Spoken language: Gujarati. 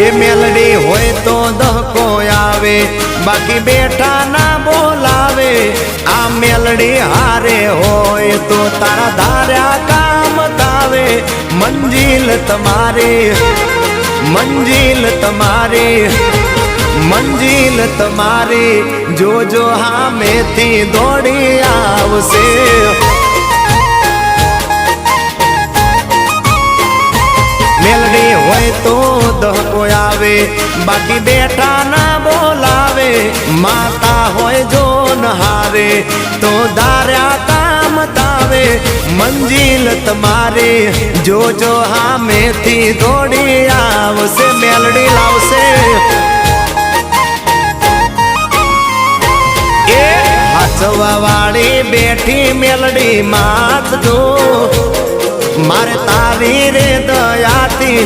એ મેલડી હોય તો દહકો આવે, બાકી બેઠા ના બોલાવે। આ મેલડી હારે હોય તો તારા ધાર્યા કામ થાવે। મંજિલ તમારી, મંજિલ તમારી, મંજિલ તમારી, જોજો હામેથી દોડી આવશે। મેલડી હોય તો દહકો આવે, બાકી બેઠા ના બોલાવે। માતા હોય જો નહારે તો ધાર્યા કામ થાવે। મંજિલ તમારી, જોજો હામેથી દોડી આવશે। મેલડી લાવશે। એ હાચવા વાળી બેઠી મેલડી માત જો, મારે તારી રે દયાથી